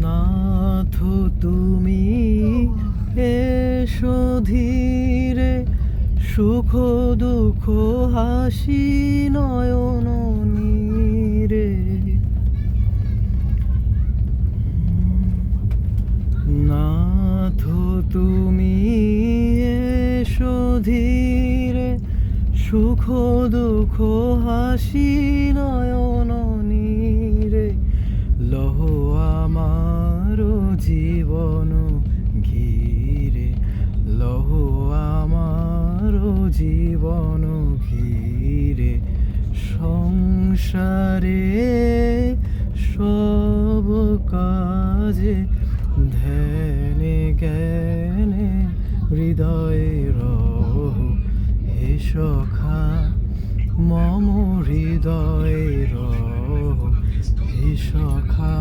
নাথ তুমি এসো ধীরে, সুখ দুঃখ হাসি নয়ন নীরে। নাথ তুমি এসো ধীরে, সুখ দুঃখ হাসি নয়ন নীরে। লহ আমার জীবন ঘিরে, লহ আমার জীবন ঘিরে। সংসারে সব কাজে ধ্যানে জ্ঞানে হৃদয়ে রহ। হে সখা মম হৃদয়ে রহ, হে সখা